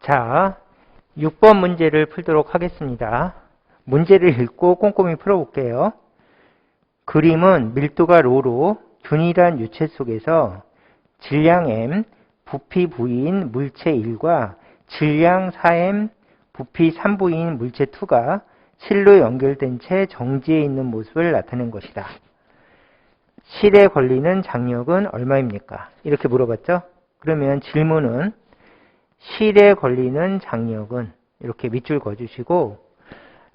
자, 6번 문제를 풀도록 하겠습니다. 문제를 읽고 꼼꼼히 풀어볼게요. 그림은 밀도가 ρ로 균일한 유체 속에서 질량 m, 부피 v인 물체 1과 질량 4m, 부피 3v인 물체 2가 실로 연결된 채 정지해 있는 모습을 나타낸 것이다. 실에 걸리는 장력은 얼마입니까? 이렇게 물어봤죠? 그러면 질문은 실에 걸리는 장력은 이렇게 밑줄 그어주시고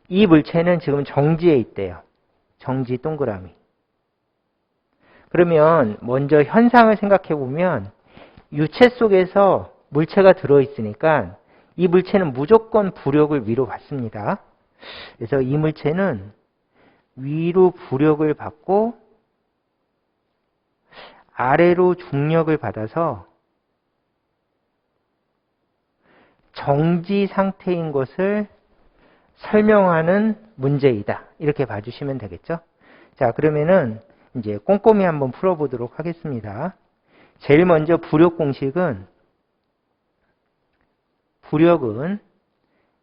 이 물체는 지금 정지해 있대요. 정지 동그라미. 그러면 먼저 현상을 생각해 보면 유체 속에서 물체가 들어있으니까 이 물체는 무조건 부력을 위로 받습니다. 그래서 이 물체는 위로 부력을 받고 아래로 중력을 받아서 정지 상태인 것을 설명하는 문제이다. 이렇게 봐주시면 되겠죠? 자, 그러면은 이제 꼼꼼히 한번 풀어보도록 하겠습니다. 제일 먼저 부력은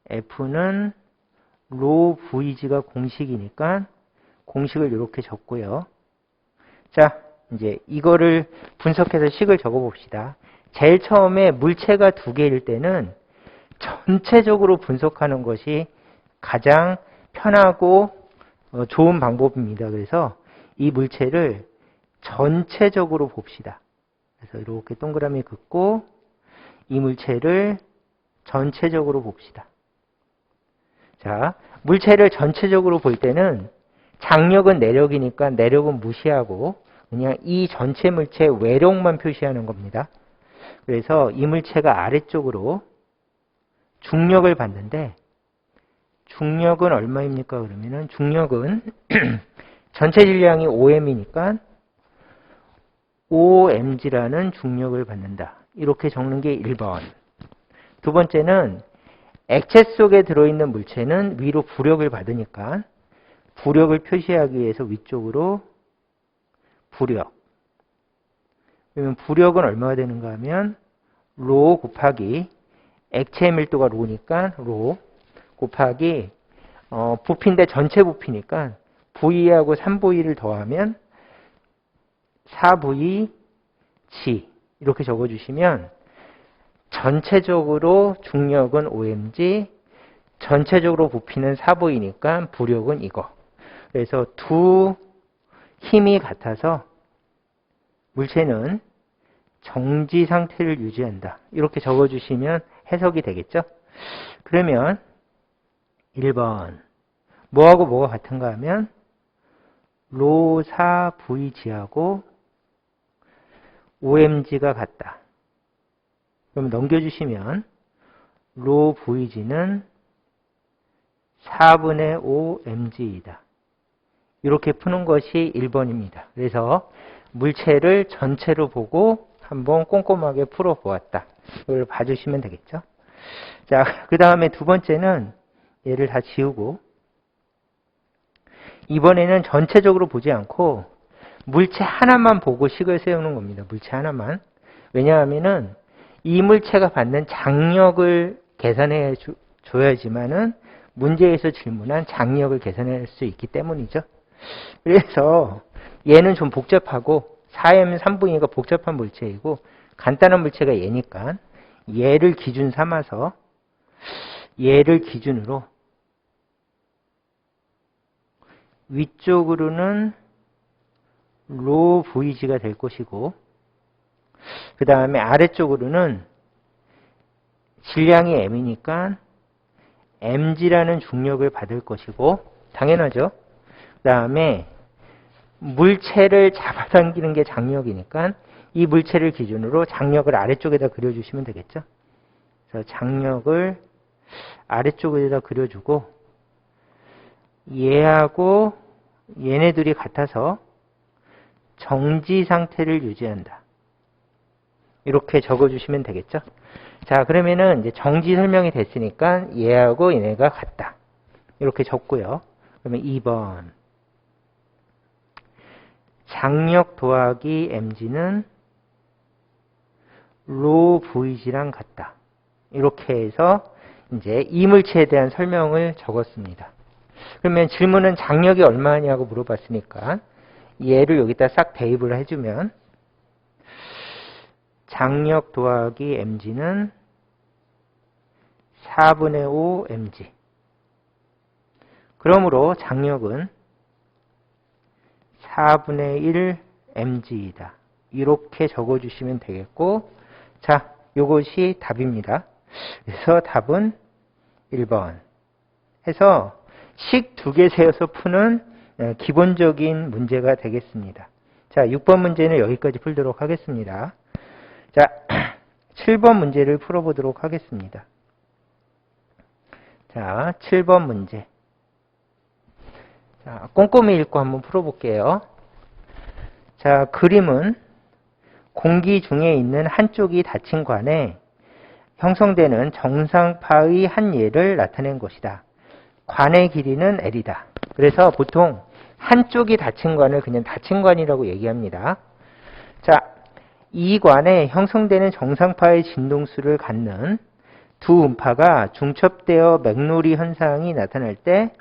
F는 ρ VG가 공식이니까 공식을 이렇게 적고요. 자, 이제 이거를 분석해서 식을 적어봅시다. 제일 처음에 물체가 두 개일 때는 전체적으로 분석하는 것이 가장 편하고 좋은 방법입니다. 그래서 이 물체를 전체적으로 봅시다. 그래서 이렇게 동그라미 긋고 이 물체를 전체적으로 봅시다. 자, 물체를 전체적으로 볼 때는 장력은 내력이니까 내력은 무시하고 그냥 이 전체 물체 외력만 표시하는 겁니다. 그래서 이 물체가 아래쪽으로 중력을 받는데 중력은 얼마입니까? 그러면은 중력은 전체 질량이 5m이니까 5mg라는 중력을 받는다. 이렇게 적는 게 1번. 두 번째는 액체 속에 들어있는 물체는 위로 부력을 받으니까 부력을 표시하기 위해서 위쪽으로 부력. 그러면 부력은 얼마가 되는가 하면 ρ 곱하기 액체 밀도가 ρ니까 ρ 곱하기 부피인데 전체 부피니까 V하고 3V를 더하면 4VG 이렇게 적어주시면 전체적으로 중력은 5mg, 전체적으로 부피는 4V니까 부력은 이거. 그래서 두 힘이 같아서 물체는 정지 상태를 유지한다. 이렇게 적어주시면 해석이 되겠죠? 그러면 1번 뭐하고 뭐가 같은가 하면 ρ 4VG하고 5mg가 같다. 그럼 넘겨주시면 ρ VG는 4분의 5mg이다. 이렇게 푸는 것이 1번입니다. 그래서 물체를 전체로 보고 한번 꼼꼼하게 풀어보았다. 이걸 봐주시면 되겠죠. 자, 그 다음에 두 번째는 얘를 다 지우고 이번에는 전체적으로 보지 않고 물체 하나만 보고 식을 세우는 겁니다. 물체 하나만. 왜냐하면은 이 물체가 받는 장력을 계산해 줘야지만은 문제에서 질문한 장력을 계산할 수 있기 때문이죠. 그래서 얘는 좀 복잡하고 4m 3분위가 복잡한 물체이고 간단한 물체가 얘니까 얘를 기준 삼아서 얘를 기준으로 위쪽으로는 ρ VG가 될 것이고 그 다음에 아래쪽으로는 질량이 m이니까 mg라는 중력을 받을 것이고 당연하죠. 그 다음에 물체를 잡아당기는 게 장력이니까 이 물체를 기준으로 장력을 아래쪽에다 그려주시면 되겠죠. 그래서 장력을 아래쪽에다 그려주고 얘하고 얘네들이 같아서 정지 상태를 유지한다. 이렇게 적어주시면 되겠죠. 자, 그러면은 이제 정지 설명이 됐으니까 얘하고 얘네가 같다. 이렇게 적고요. 그러면 2번. 장력 더하기 mg는 ρ VG랑 같다. 이렇게 해서 이제 이물체에 대한 설명을 적었습니다. 그러면 질문은 장력이 얼마냐고 물어봤으니까 얘를 여기다 싹 대입을 해주면 장력 더하기 mg는 4분의 5 mg. 그러므로 장력은 4분의 1 mg이다. 이렇게 적어주시면 되겠고, 자, 요것이 답입니다. 그래서 답은 1번 해서 식 2개 세워서 푸는 기본적인 문제가 되겠습니다. 자, 6번 문제는 여기까지 풀도록 하겠습니다. 자, 7번 문제를 풀어보도록 하겠습니다. 자, 7번 문제. 자, 꼼꼼히 읽고 한번 풀어볼게요. 자, 그림은 공기 중에 있는 한쪽이 닫힌 관에 형성되는 정상파의 한 예를 나타낸 것이다. 관의 길이는 L이다. 그래서 보통 한쪽이 닫힌 관을 그냥 닫힌 관이라고 얘기합니다. 자, 이 관에 형성되는 정상파의 진동수를 갖는 두 음파가 중첩되어 맥놀이 현상이 나타날 때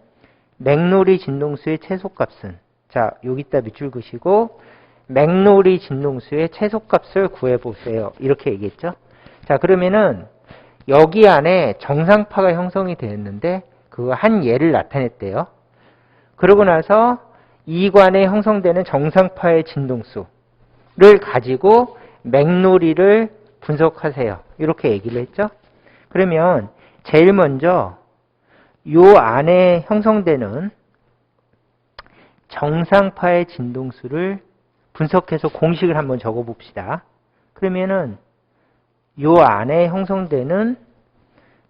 맥놀이 진동수의 최소값은, 자, 여기다 밑줄 그시고 맥놀이 진동수의 최소값을 구해보세요. 이렇게 얘기했죠. 자, 그러면은 여기 안에 정상파가 형성이 되었는데 그 한 예를 나타냈대요. 그러고 나서 이 관에 형성되는 정상파의 진동수를 가지고 맥놀이를 분석하세요. 이렇게 얘기를 했죠. 그러면 제일 먼저 요 안에 형성되는 정상파의 진동수를 분석해서 공식을 한번 적어 봅시다. 그러면은 요 안에 형성되는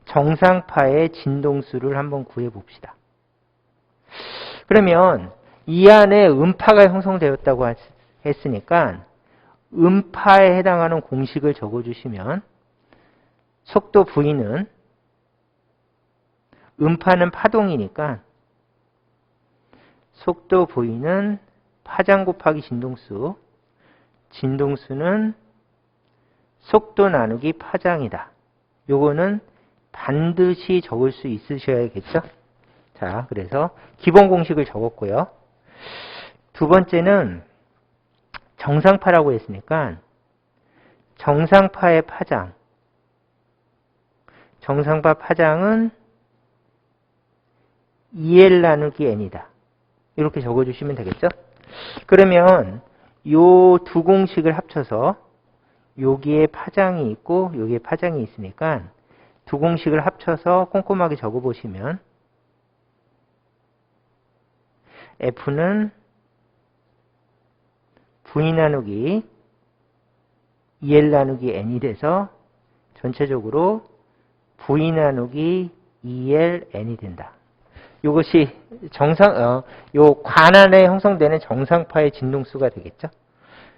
정상파의 진동수를 한번 구해 봅시다. 그러면 이 안에 음파가 형성되었다고 했으니까 음파에 해당하는 공식을 적어 주시면 속도 V는 음파는 파동이니까 속도 V는 파장 곱하기 진동수, 진동수는 속도 나누기 파장이다. 요거는 반드시 적을 수 있으셔야겠죠? 자, 그래서 기본 공식을 적었고요. 두 번째는 정상파라고 했으니까 정상파의 파장, 정상파 파장은 2L 나누기 N이다. 이렇게 적어주시면 되겠죠? 그러면 요 두 공식을 합쳐서 여기에 파장이 있고 여기에 파장이 있으니까 두 공식을 합쳐서 꼼꼼하게 적어보시면 F는 V 나누기 2L 나누기 N이 돼서 전체적으로 V 나누기 2L N이 된다. 이것이 요 관 안에 형성되는 정상파의 진동수가 되겠죠.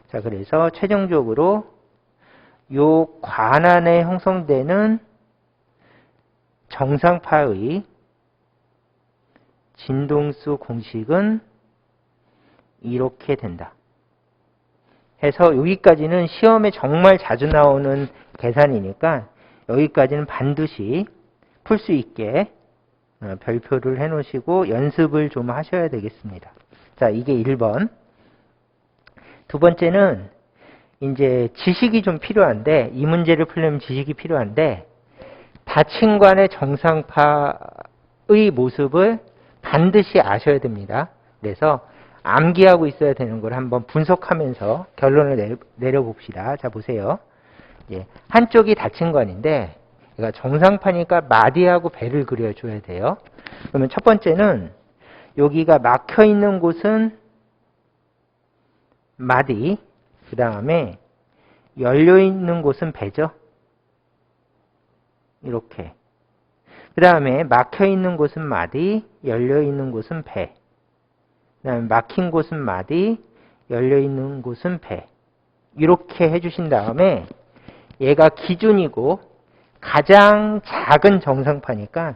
자, 그래서 최종적으로 요 관 안에 형성되는 정상파의 진동수 공식은 이렇게 된다. 해서 여기까지는 시험에 정말 자주 나오는 계산이니까 여기까지는 반드시 풀 수 있게 별표를 해 놓으시고 연습을 좀 하셔야 되겠습니다. 자, 이게 1번. 두 번째는 이제 지식이 좀 필요한데, 이 문제를 풀려면 지식이 필요한데, 닫힌 관의 정상파의 모습을 반드시 아셔야 됩니다. 그래서 암기하고 있어야 되는 걸 한번 분석하면서 결론을 내려봅시다. 자, 보세요. 예, 한쪽이 닫힌 관인데, 그러니까 정상파니까 마디하고 배를 그려줘야 돼요. 그러면 첫 번째는 여기가 막혀 있는 곳은 마디, 그 다음에 열려 있는 곳은 배죠. 이렇게. 그 다음에 막혀 있는 곳은 마디, 열려 있는 곳은 배. 그 다음에 막힌 곳은 마디, 열려 있는 곳은 배. 이렇게 해주신 다음에 얘가 기준이고 가장 작은 정상파니까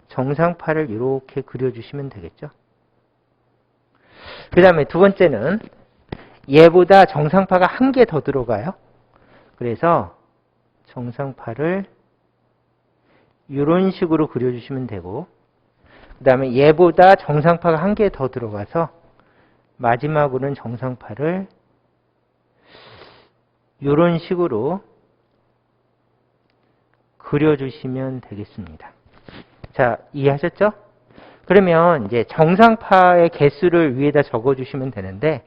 정상파를 이렇게 그려주시면 되겠죠. 그 다음에 두 번째는 얘보다 정상파가 한 개 더 들어가요. 그래서 정상파를 이런 식으로 그려주시면 되고, 그 다음에 얘보다 정상파가 한 개 더 들어가서 마지막으로는 정상파를 이런 식으로 그려주시면 되겠습니다. 자, 이해하셨죠? 그러면 이제 정상파의 개수를 위에다 적어주시면 되는데,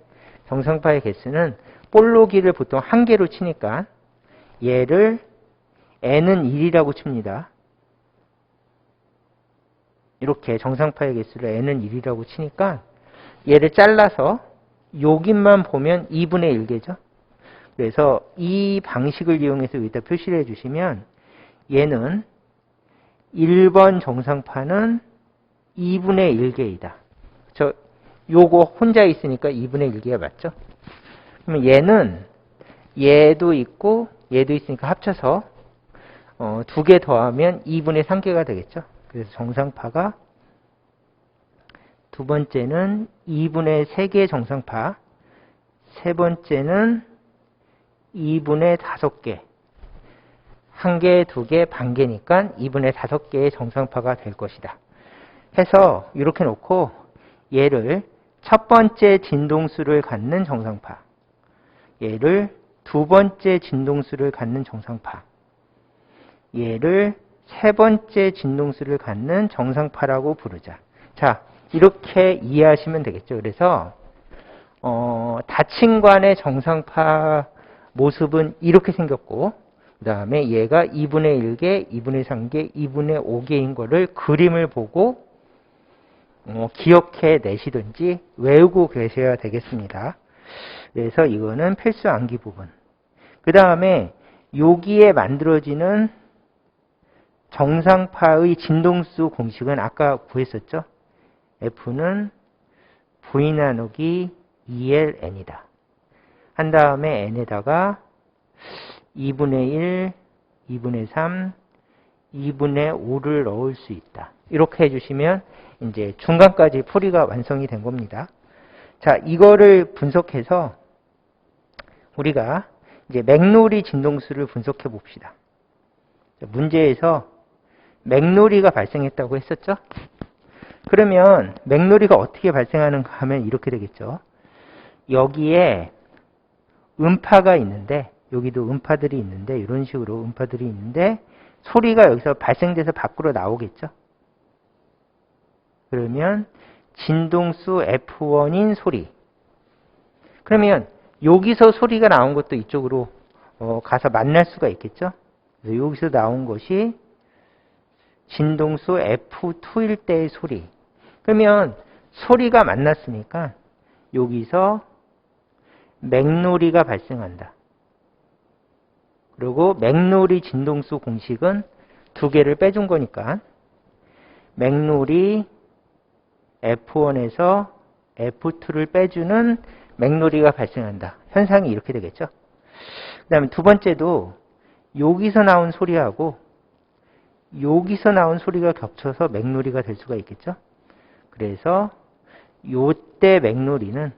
정상파의 개수는 볼로기를 보통 한 개로 치니까 얘를 n은 1이라고 칩니다. 이렇게 정상파의 개수를 n은 1이라고 치니까 얘를 잘라서 여기만 보면 2분의 1개죠. 그래서 이 방식을 이용해서 여기다 표시를 해주시면 얘는 1번 정상파는 2분의 1개이다. 요거 혼자 있으니까 2분의 1개가 맞죠? 그러면 얘는 얘도 있고 얘도 있으니까 합쳐서 두 개 더하면 2분의 3개가 되겠죠. 그래서 정상파가 두 번째는 2분의 3개 정상파, 세 번째는 2분의 5개, 한 개, 두 개, 반 개니까 2분의 5개의 정상파가 될 것이다. 해서 이렇게 놓고 얘를 첫 번째 진동수를 갖는 정상파, 얘를 두 번째 진동수를 갖는 정상파, 얘를 세 번째 진동수를 갖는 정상파라고 부르자. 자, 이렇게 이해하시면 되겠죠. 그래서 다친관의 정상파 모습은 이렇게 생겼고, 그 다음에 얘가 2분의 1개, 2분의 3개, 2분의 5개인 거를 그림을 보고 기억해 내시든지 외우고 계셔야 되겠습니다. 그래서 이거는 필수 암기 부분. 그 다음에 여기에 만들어지는 정상파의 진동수 공식은 아까 구했었죠? F는 V 나누기 2LN이다. 한 다음에 N에다가 2분의 1, 2분의 3, 2분의 5를 넣을 수 있다. 이렇게 해주시면 이제 중간까지 풀이가 완성이 된 겁니다. 자, 이거를 분석해서 우리가 이제 맥놀이 진동수를 분석해 봅시다. 문제에서 맥놀이가 발생했다고 했었죠? 그러면 맥놀이가 어떻게 발생하는가 하면 이렇게 되겠죠. 여기에 음파가 있는데, 여기도 음파들이 있는데, 이런 식으로 음파들이 있는데 소리가 여기서 발생돼서 밖으로 나오겠죠. 그러면 진동수 F1인 소리. 그러면 여기서 소리가 나온 것도 이쪽으로 가서 만날 수가 있겠죠. 그래서 여기서 나온 것이 진동수 F2일 때의 소리. 그러면 소리가 만났으니까 여기서 맥놀이가 발생한다. 그리고 맥놀이 진동수 공식은 두 개를 빼준 거니까 맥놀이 F1에서 F2를 빼주는 맥놀이가 발생한다. 현상이 이렇게 되겠죠. 그 다음에 두 번째도 여기서 나온 소리하고 여기서 나온 소리가 겹쳐서 맥놀이가 될 수가 있겠죠. 그래서 요때 맥놀이는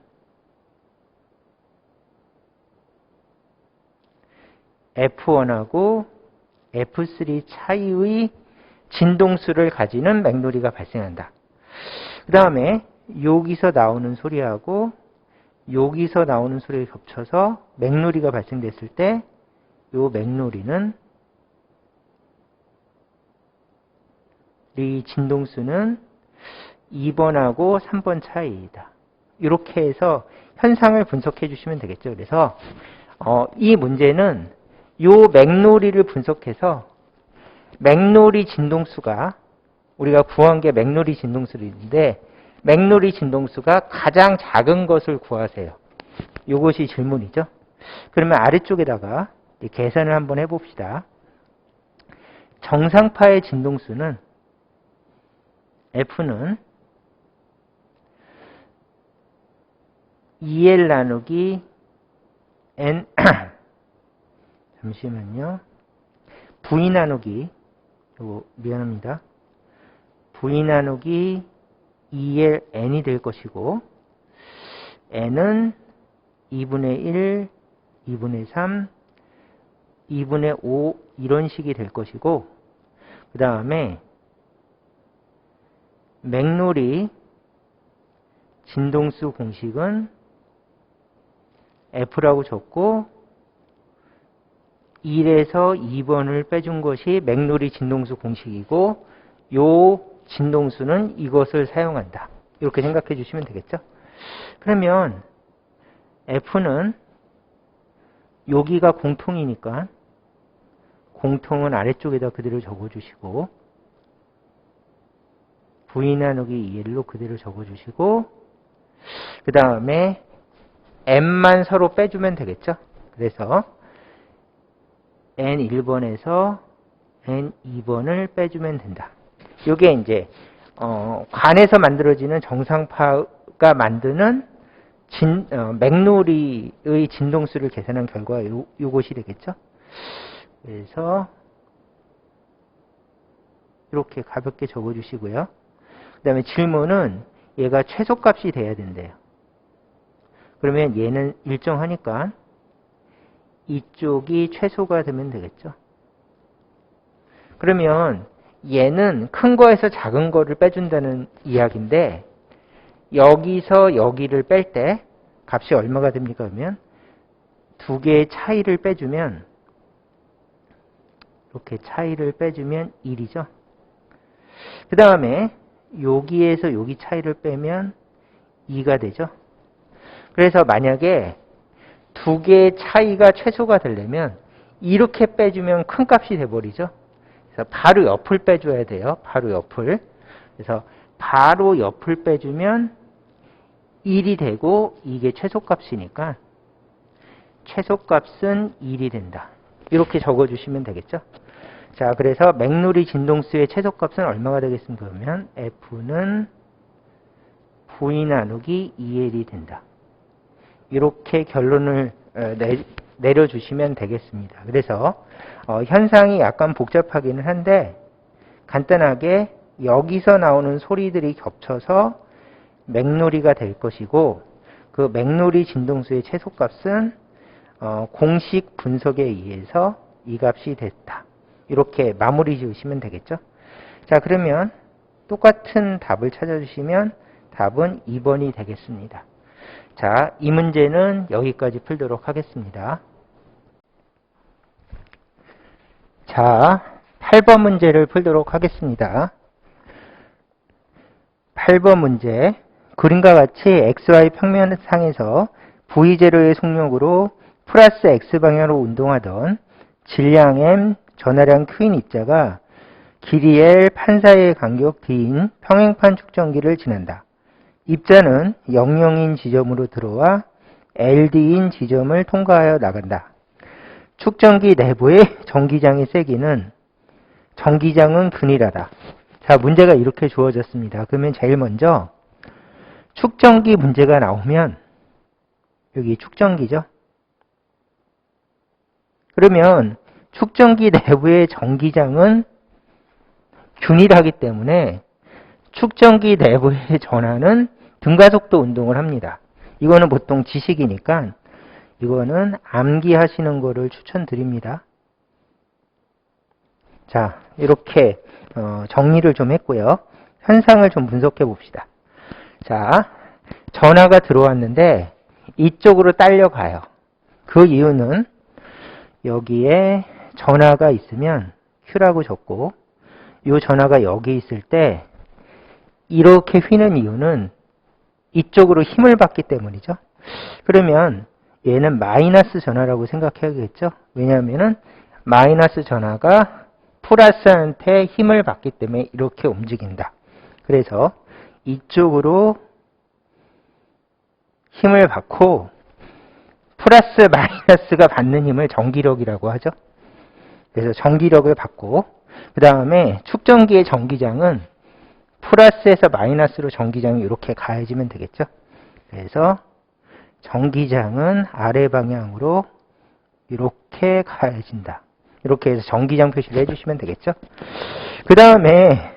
F1하고 F3 차이의 진동수를 가지는 맥놀이가 발생한다. 그 다음에 여기서 나오는 소리하고 여기서 나오는 소리가 겹쳐서 맥놀이가 발생됐을 때 이 맥놀이는 이 진동수는 2번하고 3번 차이이다. 이렇게 해서 현상을 분석해 주시면 되겠죠. 그래서 이 문제는 이 맥놀이를 분석해서 맥놀이 진동수가 우리가 구한 게 맥놀이 진동수인데 맥놀이 진동수가 가장 작은 것을 구하세요. 이것이 질문이죠. 그러면 아래쪽에다가 계산을 한번 해봅시다. 정상파의 진동수는 F는 2L 나누기 N 잠시만요. V 나누기 미안합니다. V 나누기 2L N이 될 것이고 N은 2분의 1, 2분의 3, 2분의 5 이런 식이 될 것이고 그 다음에 맥놀이 진동수 공식은 F라고 줬고 1에서 2번을 빼준 것이 맥놀이 진동수 공식이고 요 진동수는 이것을 사용한다. 이렇게 생각해 주시면 되겠죠? 그러면 F는 여기가 공통이니까 공통은 아래쪽에다 그대로 적어주시고 V 나누기 2L로 그대로 적어주시고 그 다음에 M만 서로 빼주면 되겠죠? 그래서 N1번에서 N2번을 빼주면 된다. 이게 이제 관에서 만들어지는 정상파가 만드는 맥놀이의 진동수를 계산한 결과가 요것이 되겠죠? 그래서 이렇게 가볍게 적어주시고요. 그 다음에 질문은 얘가 최소값이 돼야 된대요. 그러면 얘는 일정하니까 이쪽이 최소가 되면 되겠죠. 그러면 얘는 큰 거에서 작은 거를 빼준다는 이야기인데 여기서 여기를 뺄 때 값이 얼마가 됩니까? 그러면 두 개의 차이를 빼주면 이렇게 차이를 빼주면 1이죠. 그 다음에 여기에서 여기 차이를 빼면 2가 되죠. 그래서 만약에 두 개의 차이가 최소가 되려면 이렇게 빼주면 큰 값이 돼버리죠. 그래서 바로 옆을 빼줘야 돼요. 바로 옆을. 그래서 바로 옆을 빼주면 1이 되고 이게 최소값이니까 최소값은 1이 된다. 이렇게 적어주시면 되겠죠. 자, 그래서 맥놀이 진동수의 최소값은 얼마가 되겠습니까? 그러면 F는 V 나누기 2L이 된다. 이렇게 결론을 내려주시면 되겠습니다. 그래서 현상이 약간 복잡하기는 한데 간단하게 여기서 나오는 소리들이 겹쳐서 맥놀이가 될 것이고 그 맥놀이 진동수의 최소값은 공식 분석에 의해서 이 값이 됐다. 이렇게 마무리 지으시면 되겠죠. 자, 그러면 똑같은 답을 찾아주시면 답은 2번이 되겠습니다. 자, 이 문제는 여기까지 풀도록 하겠습니다. 자, 8번 문제를 풀도록 하겠습니다. 8번 문제. 그림과 같이 XY 평면상에서 V0의 속력으로 플러스 X방향으로 운동하던 질량 M, 전하량 Q인 입자가 길이 L, 판 사이의 간격 D인 평행판 축전기를 지난다. 입자는 00인 지점으로 들어와 LD인 지점을 통과하여 나간다. 축전기 내부의 전기장의 세기는 전기장은 균일하다. 자, 문제가 이렇게 주어졌습니다. 그러면 제일 먼저 축전기 문제가 나오면 여기 축전기죠. 그러면 축전기 내부의 전기장은 균일하기 때문에 축전기 내부의 전하는 등가속도 운동을 합니다. 이거는 보통 지식이니까 이거는 암기하시는 거를 추천드립니다. 자, 이렇게 정리를 좀 했고요. 현상을 좀 분석해 봅시다. 자, 전하가 들어왔는데 이쪽으로 딸려가요. 그 이유는 여기에 전하가 있으면 Q라고 적고 이 전하가 여기 있을 때 이렇게 휘는 이유는 이쪽으로 힘을 받기 때문이죠. 그러면 얘는 마이너스 전하라고 생각해야겠죠. 왜냐하면 마이너스 전하가 플러스한테 힘을 받기 때문에 이렇게 움직인다. 그래서 이쪽으로 힘을 받고 플러스 마이너스가 받는 힘을 전기력이라고 하죠. 그래서 전기력을 받고 그 다음에 축전기의 전기장은 플러스에서 마이너스로 전기장이 이렇게 가해지면 되겠죠. 그래서 전기장은 아래 방향으로 이렇게 가해진다. 이렇게 해서 전기장 표시를 해주시면 되겠죠. 그 다음에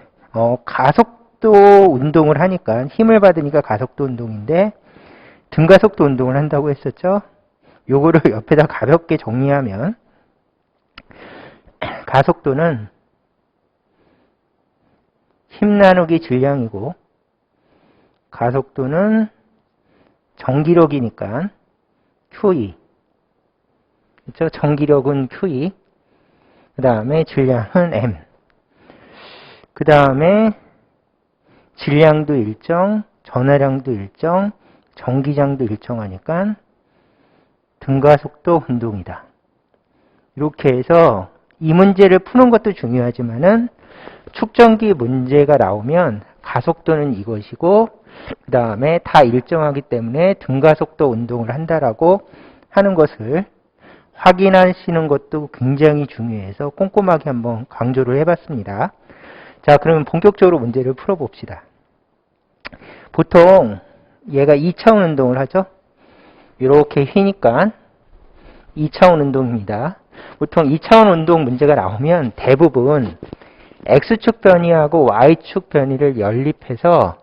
가속도 운동을 하니까 힘을 받으니까 가속도 운동인데 등가속도 운동을 한다고 했었죠. 요거를 옆에다 가볍게 정리하면 가속도는 힘 나누기 질량이고 가속도는 전기력이니까 QE. 그렇죠? 전기력은 QE. 그 다음에 질량은 M. 그 다음에 질량도 일정, 전하량도 일정, 전기장도 일정하니까 등가속도 운동이다. 이렇게 해서 이 문제를 푸는 것도 중요하지만은 축전기 문제가 나오면 가속도는 이것이고 그 다음에 다 일정하기 때문에 등가속도 운동을 한다라고 하는 것을 확인하시는 것도 굉장히 중요해서 꼼꼼하게 한번 강조를 해봤습니다. 자, 그러면 본격적으로 문제를 풀어봅시다. 보통 얘가 2차원 운동을 하죠. 이렇게 휘니까 2차원 운동입니다. 보통 2차원 운동 문제가 나오면 대부분 X축 변이하고 Y축 변이를 연립해서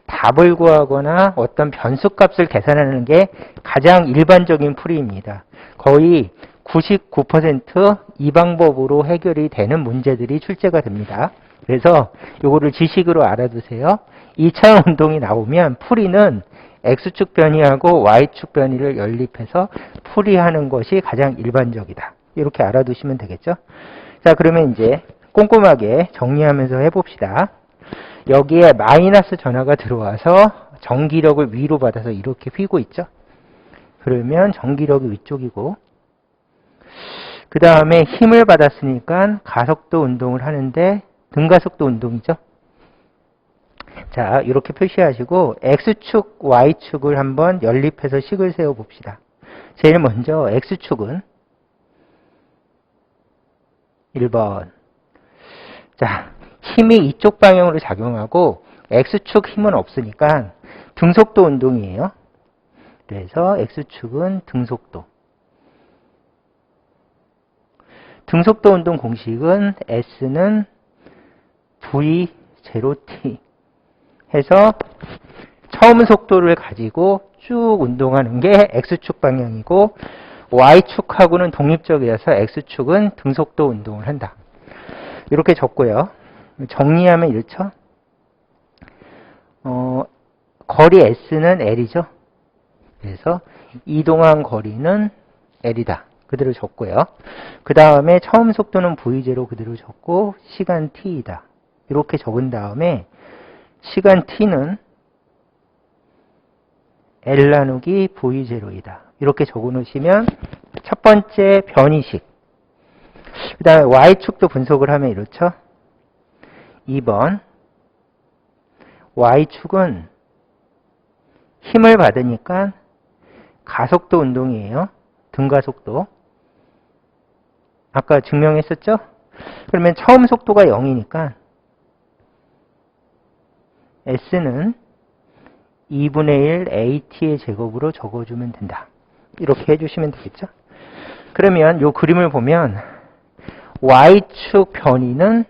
답을 구하거나 어떤 변수값을 계산하는 게 가장 일반적인 풀이입니다. 거의 99% 이 방법으로 해결이 되는 문제들이 출제가 됩니다. 그래서 이거를 지식으로 알아두세요. 2차원 운동이 나오면 풀이는 X축 변이하고 Y축 변이를 연립해서 풀이하는 것이 가장 일반적이다. 이렇게 알아두시면 되겠죠. 자, 그러면 이제 꼼꼼하게 정리하면서 해봅시다. 여기에 마이너스 전하가 들어와서 전기력을 위로 받아서 이렇게 휘고 있죠. 그러면 전기력이 위쪽이고 그 다음에 힘을 받았으니까 가속도 운동을 하는데 등가속도 운동이죠. 자, 이렇게 표시하시고 X축, Y축을 한번 연립해서 식을 세워봅시다. 제일 먼저 X축은 1번. 자, 힘이 이쪽 방향으로 작용하고 X축 힘은 없으니까 등속도 운동이에요. 그래서 X축은 등속도. 등속도 운동 공식은 S는 V0T 해서 처음 속도를 가지고 쭉 운동하는 게 X축 방향이고 Y축하고는 독립적이어서 X축은 등속도 운동을 한다. 이렇게 적고요. 정리하면 이렇죠. 거리 S는 L이죠. 그래서 이동한 거리는 L이다. 그대로 적고요. 그 다음에 처음 속도는 V0 그대로 적고 시간 T이다. 이렇게 적은 다음에 시간 T는 L 나누기 V0이다. 이렇게 적어 놓으시면 첫 번째 변이식. 그 다음에 Y축도 분석을 하면 이렇죠. 2번 Y축은 힘을 받으니까 가속도 운동이에요. 등가속도. 아까 증명했었죠? 그러면 처음 속도가 0이니까 S는 2분의 1 AT의 제곱으로 적어주면 된다. 이렇게 해주시면 되겠죠? 그러면 이 그림을 보면 Y축 변이는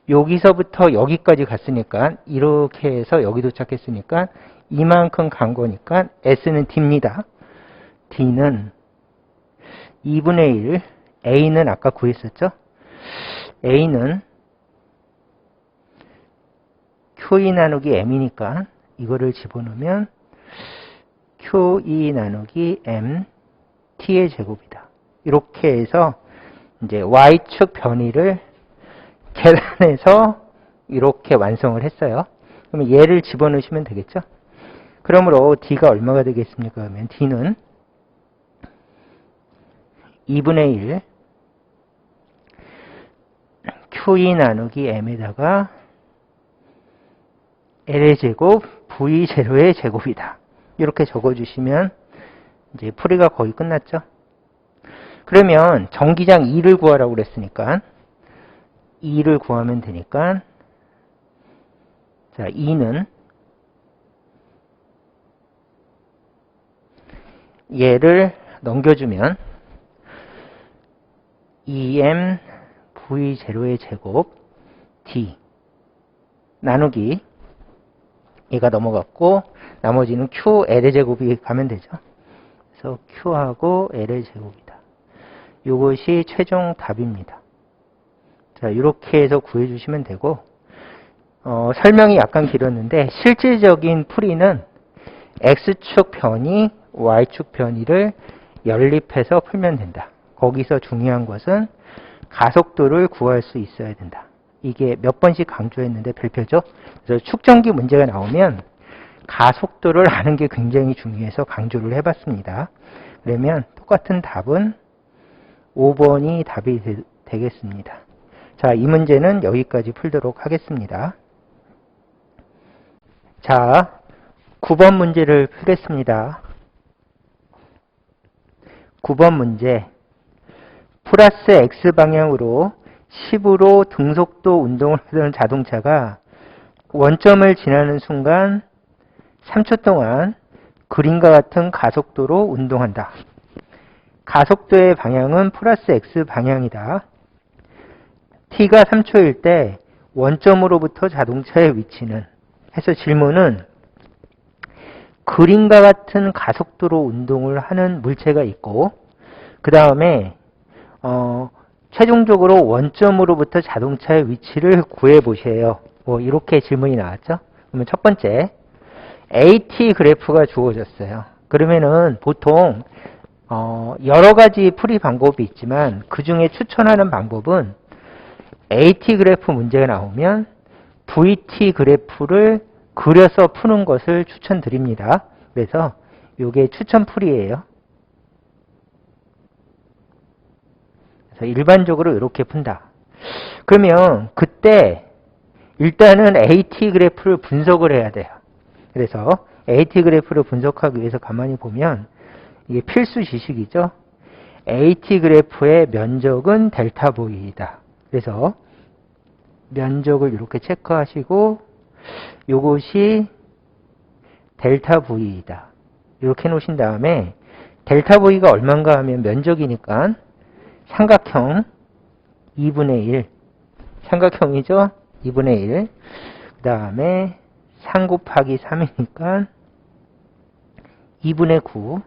여기서부터 여기까지 갔으니까 이렇게 해서 여기 도착했으니까 이만큼 간 거니까 S는 D입니다. D는 2분의 1, A는 아까 구했었죠? A는 QE 나누기 M이니까 이거를 집어넣으면 QE 나누기 M T의 제곱이다. 이렇게 해서 이제 Y축 변이를 계산해서 이렇게 완성을 했어요. 그러면 얘를 집어넣으시면 되겠죠? 그러므로 D가 얼마가 되겠습니까? 그러면 D는 2분의 1 QE 나누기 M에다가 L의 제곱 V0의 제곱이다. 이렇게 적어주시면 이제 풀이가 거의 끝났죠. 그러면 전기장 2를 구하라고 그랬으니까 2를 구하면 되니까 자 2는 얘를 넘겨주면 2m v0의 제곱 d 나누기 얘가 넘어갔고 나머지는 q l의 제곱이 가면 되죠. 그래서 q하고 l의 제곱이다. 이것이 최종 답입니다. 자, 이렇게 해서 구해주시면 되고 설명이 약간 길었는데 실질적인 풀이는 X축 변이, Y축 변이를 연립해서 풀면 된다. 거기서 중요한 것은 가속도를 구할 수 있어야 된다. 이게 몇 번씩 강조했는데 별표죠. 그래서 축전기 문제가 나오면 가속도를 아는 게 굉장히 중요해서 강조를 해봤습니다. 그러면 똑같은 답은 5번이 답이 되겠습니다. 자, 이 문제는 여기까지 풀도록 하겠습니다. 자, 9번 문제를 풀겠습니다. 9번 문제. 플러스 X방향으로 10으로 등속도 운동을 하던 자동차가 원점을 지나는 순간 3초 동안 그림과 같은 가속도로 운동한다. 가속도의 방향은 플러스 X 방향이다. T가 3초일 때 원점으로부터 자동차의 위치는 해서 질문은 그림과 같은 가속도로 운동을 하는 물체가 있고 그 다음에 최종적으로 원점으로부터 자동차의 위치를 구해보세요. 이렇게 질문이 나왔죠. 그러면 첫 번째 AT 그래프가 주어졌어요. 그러면은 보통 여러 가지 풀이 방법이 있지만 그 중에 추천하는 방법은 AT 그래프 문제가 나오면 VT 그래프를 그려서 푸는 것을 추천드립니다. 그래서 이게 추천풀이에요. 그래서 일반적으로 이렇게 푼다. 그러면 그때 일단은 AT 그래프를 분석을 해야 돼요. 그래서 AT 그래프를 분석하기 위해서 가만히 보면 이게 필수 지식이죠. AT 그래프의 면적은 델타 V이다. 그래서 면적을 이렇게 체크하시고 이것이 델타 V이다. 이렇게 놓으신 다음에 델타 V가 얼마인가 하면 면적이니까 삼각형 2분의 1. 삼각형이죠? 2분의 1. 그 다음에 3 곱하기 3이니까 2분의 9.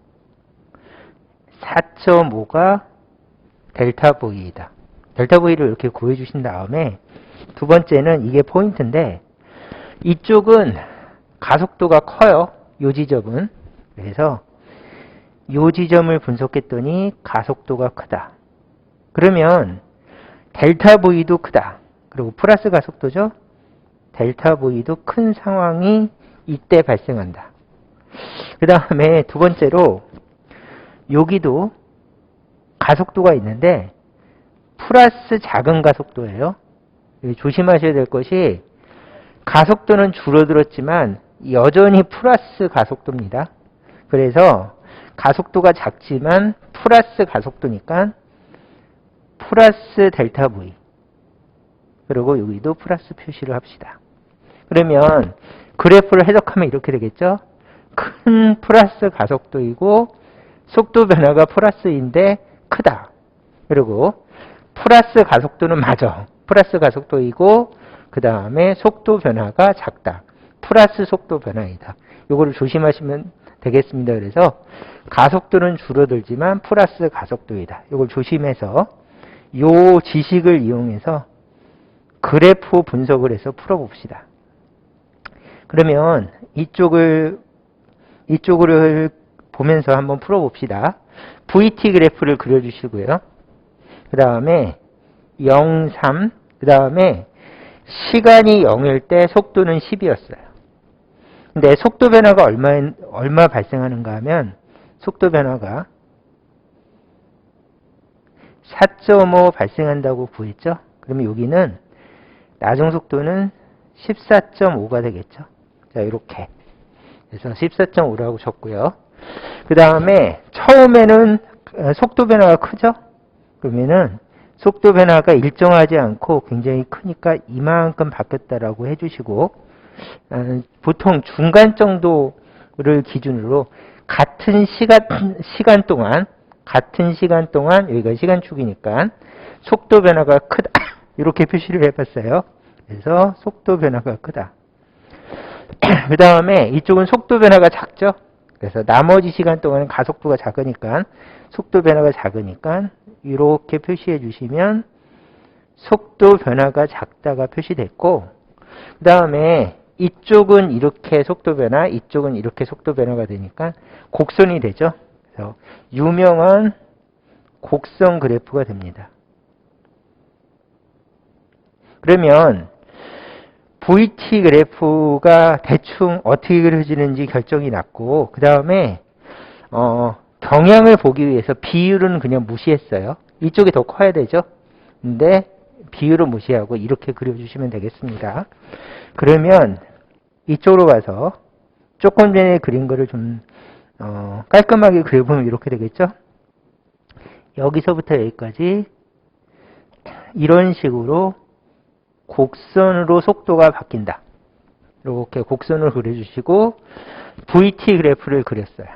4.5가 델타 V이다. 델타 V를 이렇게 구해주신 다음에 두 번째는 이게 포인트인데 이쪽은 가속도가 커요. 요 지점은. 그래서 요 지점을 분석했더니 가속도가 크다. 그러면 델타 V도 크다. 그리고 플러스 가속도죠. 델타 V도 큰 상황이 이때 발생한다. 그 다음에 두 번째로 여기도 가속도가 있는데 플러스 작은 가속도예요. 조심하셔야 될 것이 가속도는 줄어들었지만 여전히 플러스 가속도입니다. 그래서 가속도가 작지만 플러스 가속도니까 플러스 델타 V. 그리고 여기도 플러스 표시를 합시다. 그러면 그래프를 해석하면 이렇게 되겠죠. 큰 플러스 가속도이고 속도 변화가 플러스인데 크다. 그리고 플러스 가속도는 맞아. 플러스 가속도이고 그 다음에 속도 변화가 작다. 플러스 속도 변화이다. 이거를 조심하시면 되겠습니다. 그래서 가속도는 줄어들지만 플러스 가속도이다. 이걸 조심해서 이 지식을 이용해서 그래프 분석을 해서 풀어봅시다. 그러면 이쪽을 보면서 한번 풀어봅시다. VT 그래프를 그려주시고요. 그 다음에 0, 3, 그 다음에 시간이 0일 때 속도는 10이었어요. 근데 속도 변화가 얼마 발생하는가 하면 속도 변화가 4.5 발생한다고 구했죠. 그러면 여기는 나중 속도는 14.5가 되겠죠. 자, 이렇게. 그래서 14.5라고 적고요. 그 다음에 처음에는 속도 변화가 크죠? 그러면은 속도 변화가 일정하지 않고 굉장히 크니까 이만큼 바뀌었다라고 해주시고 보통 중간 정도를 기준으로 같은 시간 동안 여기가 시간축이니까 속도 변화가 크다 이렇게 표시를 해봤어요. 그래서 속도 변화가 크다. 그 다음에 이쪽은 속도 변화가 작죠. 그래서 나머지 시간 동안은 가속도가 작으니까 속도 변화가 작으니까 이렇게 표시해 주시면 속도 변화가 작다가 표시됐고 그 다음에 이쪽은 이렇게 속도 변화, 이쪽은 이렇게 속도 변화가 되니까 곡선이 되죠. 그래서 유명한 곡선 그래프가 됩니다. 그러면 VT 그래프가 대충 어떻게 그려지는지 결정이 났고, 그 다음에 경향을 보기 위해서 비율은 그냥 무시했어요. 이쪽이 더 커야 되죠. 근데 비율은 무시하고 이렇게 그려주시면 되겠습니다. 그러면 이쪽으로 가서 조금 전에 그린 거를 좀 깔끔하게 그려보면 이렇게 되겠죠. 여기서부터 여기까지 이런 식으로 곡선으로 속도가 바뀐다. 이렇게 곡선을 그려주시고 VT 그래프를 그렸어요.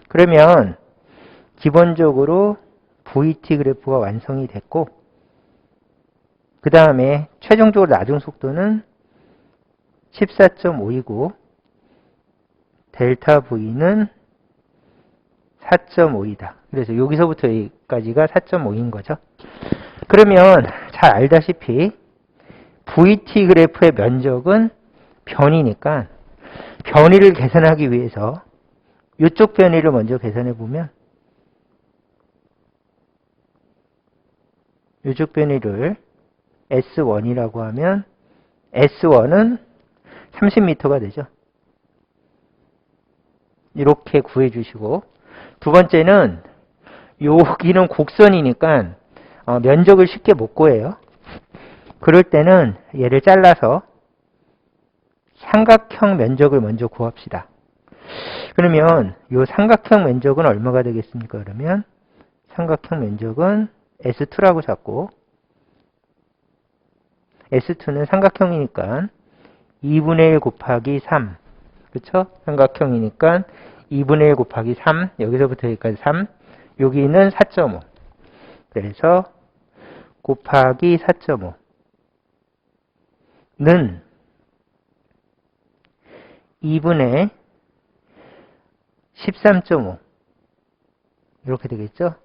그러면 기본적으로 VT 그래프가 완성이 됐고, 그 다음에 최종적으로 나중 속도는 14.5이고 델타 V는 4.5이다. 그래서 여기서부터 여기까지가 4.5인 거죠. 그러면 잘 알다시피 VT 그래프의 면적은 변이니까 변이를 계산하기 위해서 이쪽 변이를 먼저 계산해 보면 이쪽 변이를 S1이라고 하면 S1은 30m가 되죠. 이렇게 구해 주시고, 두 번째는 여기는 곡선이니까 면적을 쉽게 못 구해요. 그럴 때는 얘를 잘라서 삼각형 면적을 먼저 구합시다. 그러면 이 삼각형 면적은 얼마가 되겠습니까? 그러면 삼각형 면적은 S2라고 잡고, S2는 삼각형이니까 2분의 1 곱하기 3. 그렇죠? 삼각형이니까 2분의 1 곱하기 3. 여기서부터 여기까지 3. 여기는 4.5. 그래서 곱하기 4.5는 2분의 13.5. 이렇게 되겠죠?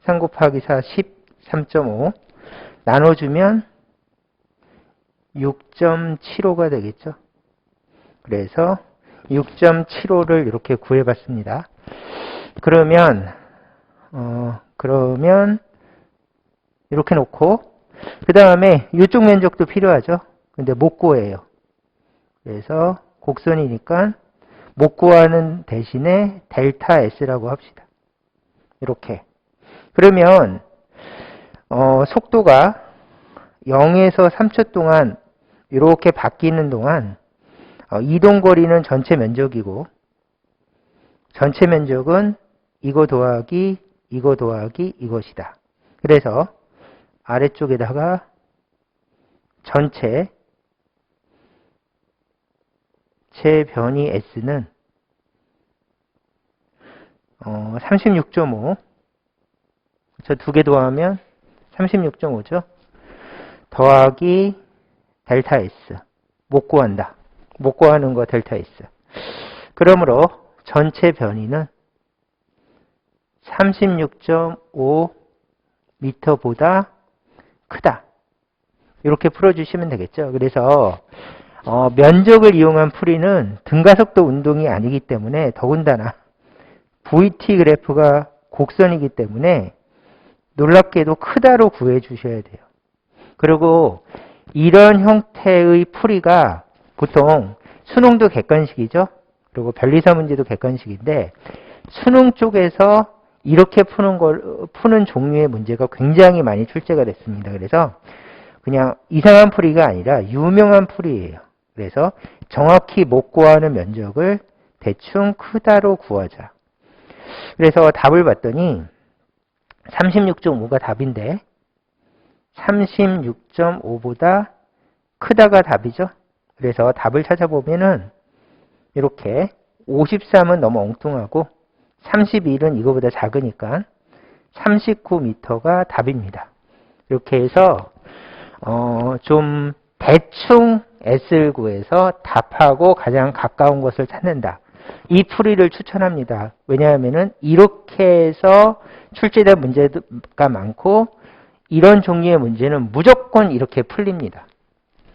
3 곱하기 4, 13.5. 나눠주면 6.75가 되겠죠? 그래서 6.75를 이렇게 구해봤습니다. 그러면 이렇게 놓고, 그 다음에 이쪽 면적도 필요하죠? 근데 못 구해요. 그래서 곡선이니까 못 구하는 대신에 델타 S라고 합시다. 이렇게. 그러면 속도가 0에서 3초 동안 이렇게 바뀌는 동안 이동거리는 전체 면적이고, 전체 면적은 이거 더하기 이거 더하기 이것이다. 그래서 아래쪽에다가 전체 제 변이 S는 36.5, 저 두 개 더하면 36.5죠. 더하기 델타 S. 못 구한다. 못 구하는 거 델타 S. 그러므로 전체 변이는 36.5m보다 크다. 이렇게 풀어주시면 되겠죠. 그래서 면적을 이용한 풀이는 등가속도 운동이 아니기 때문에, 더군다나 VT 그래프가 곡선이기 때문에 놀랍게도 크다로 구해 주셔야 돼요. 그리고 이런 형태의 풀이가 보통 수능도 객관식이죠. 그리고 변리사 문제도 객관식인데, 수능 쪽에서 이렇게 푸는 종류의 문제가 굉장히 많이 출제가 됐습니다. 그래서 그냥 이상한 풀이가 아니라 유명한 풀이에요. 그래서 정확히 못 구하는 면적을 대충 크다로 구하자. 그래서 답을 봤더니 36.5가 답인데 36.5보다 크다가 답이죠. 그래서 답을 찾아보면은 이렇게 53은 너무 엉뚱하고 31은 이거보다 작으니까 39m가 답입니다. 이렇게 해서 좀 대충 S를 구해서 답하고 가장 가까운 것을 찾는다. 이 풀이를 추천합니다. 왜냐하면은 이렇게 해서 출제된 문제가 많고, 이런 종류의 문제는 무조건 이렇게 풀립니다.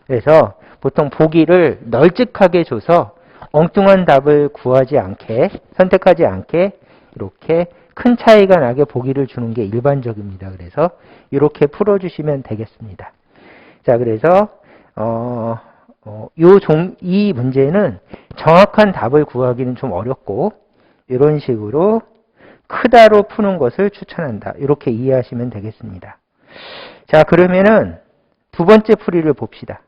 그래서 보통 보기를 널찍하게 줘서 엉뚱한 답을 구하지 않게, 선택하지 않게 이렇게 큰 차이가 나게 보기를 주는 게 일반적입니다. 그래서 이렇게 풀어주시면 되겠습니다. 자, 그래서 이 문제는 정확한 답을 구하기는 좀 어렵고 이런 식으로 크다로 푸는 것을 추천한다. 이렇게 이해하시면 되겠습니다. 자, 그러면은 두 번째 풀이를 봅시다.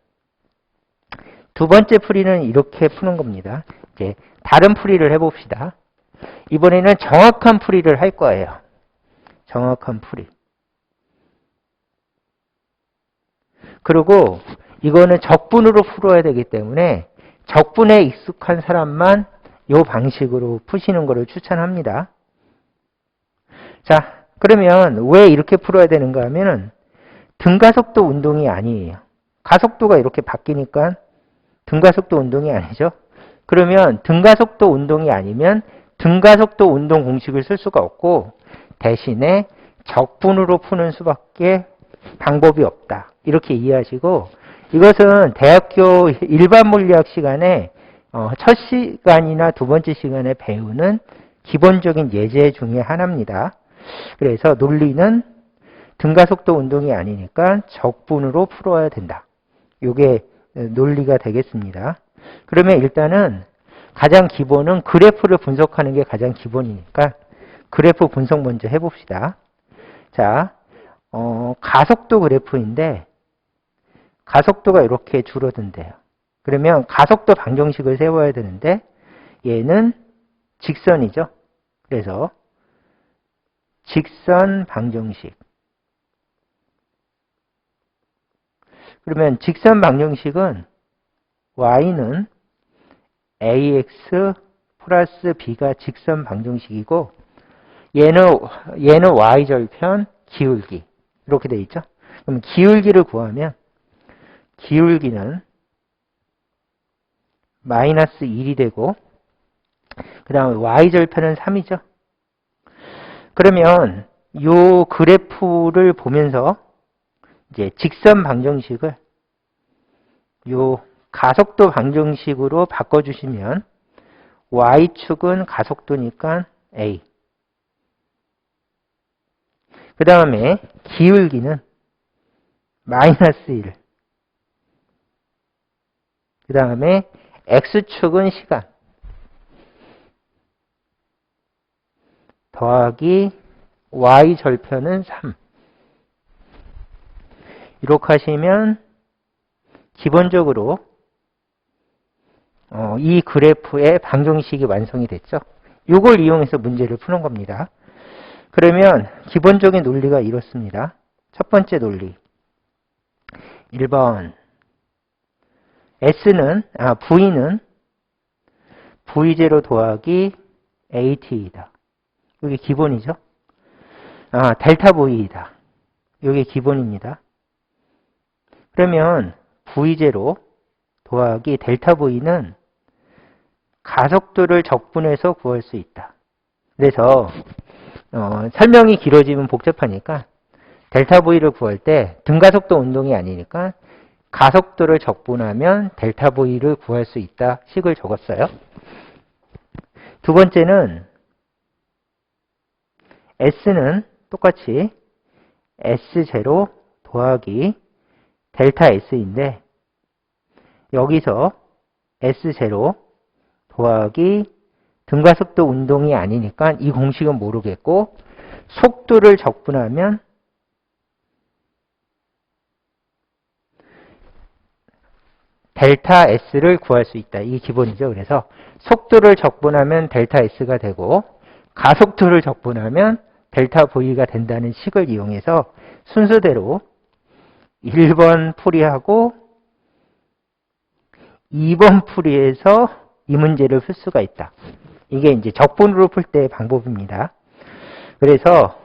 두 번째 풀이는 이렇게 푸는 겁니다. 이제 다른 풀이를 해봅시다. 이번에는 정확한 풀이를 할 거예요. 정확한 풀이. 그리고 이거는 적분으로 풀어야 되기 때문에 적분에 익숙한 사람만 이 방식으로 푸시는 것을 추천합니다. 자, 그러면 왜 이렇게 풀어야 되는가 하면은 등가속도 운동이 아니에요. 가속도가 이렇게 바뀌니까 등가속도 운동이 아니죠. 그러면 등가속도 운동이 아니면 등가속도 운동 공식을 쓸 수가 없고 대신에 적분으로 푸는 수밖에 방법이 없다. 이렇게 이해하시고 이것은 대학교 일반 물리학 시간에 첫 시간이나 두 번째 시간에 배우는 기본적인 예제 중에 하나입니다. 그래서 논리는 등가속도 운동이 아니니까 적분으로 풀어야 된다. 이게 논리가 되겠습니다. 그러면 일단은 가장 기본은 그래프를 분석하는 게 가장 기본이니까 그래프 분석 먼저 해봅시다. 자, 가속도 그래프인데 가속도가 이렇게 줄어든대요. 그러면 가속도 방정식을 세워야 되는데 얘는 직선이죠. 그래서 직선 방정식. 그러면 직선 방정식은 y는 ax 플러스 b가 직선 방정식이고 얘는 y절편 기울기 이렇게 되어 있죠. 그럼 기울기를 구하면 기울기는 마이너스 1이 되고 그 다음에 y절편은 3이죠. 그러면 이 그래프를 보면서 이제 직선 방정식을 요 가속도 방정식으로 바꿔주시면 y축은 가속도니까 a. 그 다음에 기울기는 마이너스 1. 그 다음에 x축은 시간. 더하기 y절편은 3. 이렇게 하시면 기본적으로 이 그래프의 방정식이 완성이 됐죠. 이걸 이용해서 문제를 푸는 겁니다. 그러면 기본적인 논리가 이렇습니다. 첫 번째 논리. 1번 V는 V0 더하기 AT이다. 이게 기본이죠. 델타 V이다. 이게 기본입니다. 그러면 V0 더하기 델타 V는 가속도를 적분해서 구할 수 있다. 그래서 설명이 길어지면 복잡하니까 델타 V를 구할 때 등가속도 운동이 아니니까 가속도를 적분하면 델타 V를 구할 수 있다 식을 적었어요. 두 번째는 S는 똑같이 S0 더하기 델타 S인데 여기서 S0 더하기 등가속도 운동이 아니니까 이 공식은 모르겠고 속도를 적분하면 델타 S를 구할 수 있다. 이게 기본이죠. 그래서 속도를 적분하면 델타 S가 되고 가속도를 적분하면 델타 V가 된다는 식을 이용해서 순서대로 1번 풀이하고 2번 풀이에서 이 문제를 풀 수가 있다. 이게 이제 적분으로 풀 때의 방법입니다. 그래서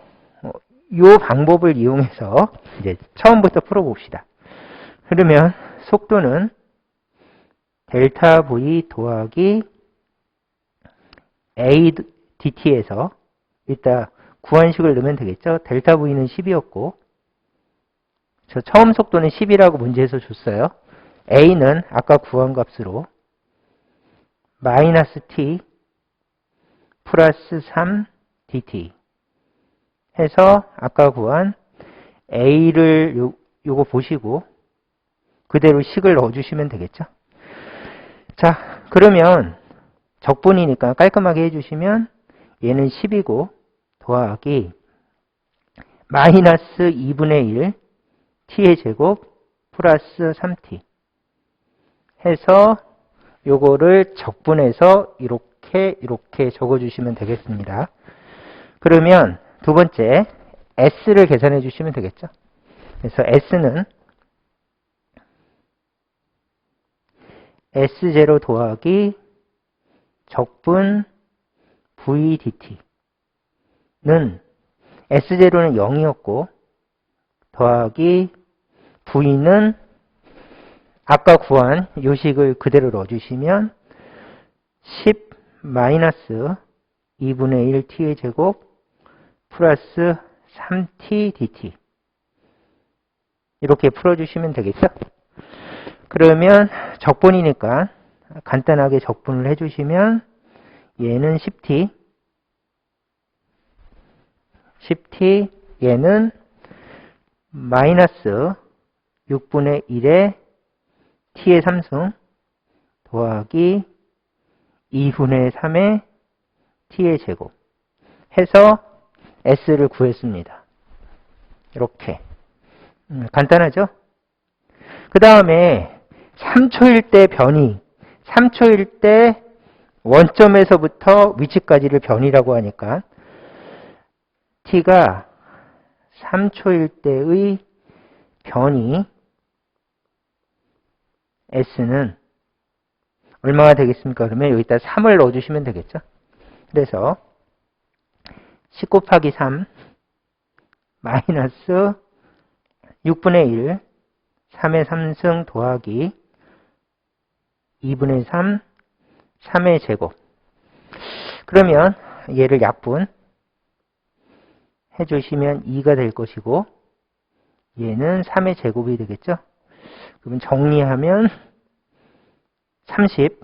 이 방법을 이용해서 이제 처음부터 풀어봅시다. 그러면 속도는 델타 V 더하기 ADT에서 일단 구한식을 넣으면 되겠죠. 델타 V는 10이었고 저 처음 속도는 10이라고 문제에서 줬어요. a는 아까 구한 값으로 마이너스 t 플러스 3 dt 해서 아까 구한 a를 요거 보시고 그대로 식을 넣어주시면 되겠죠. 자, 그러면 적분이니까 깔끔하게 해주시면 얘는 10이고 더하기 마이너스 2분의 1 t의 제곱 플러스 3t 해서 요거를 적분해서 이렇게 적어주시면 되겠습니다. 그러면 두 번째 s를 계산해 주시면 되겠죠. 그래서 s는 S0 더하기 적분 VDT는 S0는 0이었고 더하기 V는 아까 구한 요식을 그대로 넣어주시면 10 마이너스 2분의 1 t의 제곱 플러스 3t dt 이렇게 풀어주시면 되겠죠. 그러면 적분이니까 간단하게 적분을 해주시면 얘는 10t 얘는 마이너스 6분의 1의 t의 3승 더하기 2분의 3의 t의 제곱 해서 s를 구했습니다. 이렇게 간단하죠? 그 다음에 3초일 때 변이, 3초일 때 원점에서부터 위치까지를 변이라고 하니까 t가 3초일 때의 변이 s는 얼마가 되겠습니까? 그러면 여기다 3을 넣어주시면 되겠죠. 그래서 10 곱하기 3 마이너스 6분의 1 3의 3승 더하기 2분의 3 3의 제곱 그러면 얘를 약분 해주시면 2가 될 것이고 얘는 3의 제곱이 되겠죠. 그러면 정리하면 30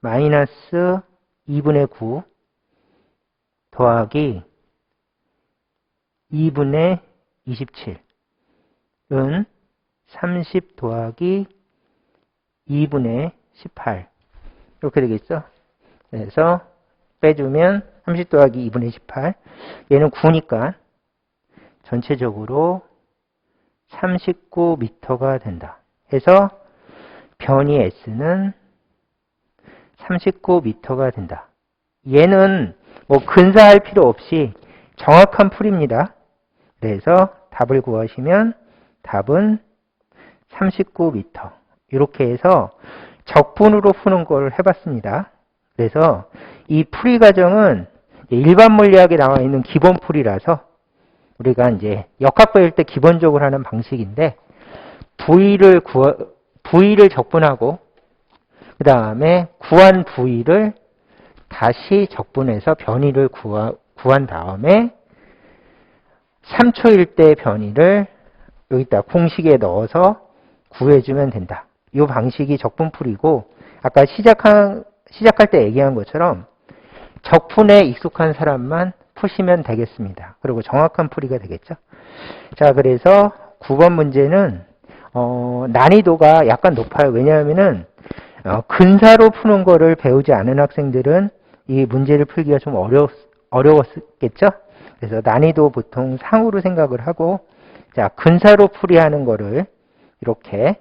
마이너스 2분의 9 더하기 2분의 27은 30 더하기 2분의 18 이렇게 되겠죠. 그래서 빼주면 30 더하기 2분의 18 얘는 9니까 전체적으로 39m가 된다. 해서 변이 S는 39m가 된다. 얘는 뭐 근사할 필요 없이 정확한 풀입니다. 그래서 답을 구하시면 답은 39m. 이렇게 해서 적분으로 푸는 걸 해봤습니다. 그래서 이 풀이 과정은 일반 물리학에 나와 있는 기본 풀이라서 우리가 이제 역학배울 때 기본적으로 하는 방식인데 V를 적분하고 그 다음에 구한 V를 다시 적분해서 변이를 구한 다음에 3초일 때 변이를 여기다 공식에 넣어서 구해주면 된다. 이 방식이 적분풀이고 아까 시작할 때 얘기한 것처럼 적분에 익숙한 사람만 푸시면 되겠습니다. 그리고 정확한 풀이가 되겠죠. 자, 그래서 9번 문제는 난이도가 약간 높아요. 왜냐하면은 근사로 푸는 거를 배우지 않은 학생들은 이 문제를 풀기가 좀 어려웠겠죠. 그래서 난이도 보통 상으로 생각을 하고 자, 근사로 풀이하는 거를 이렇게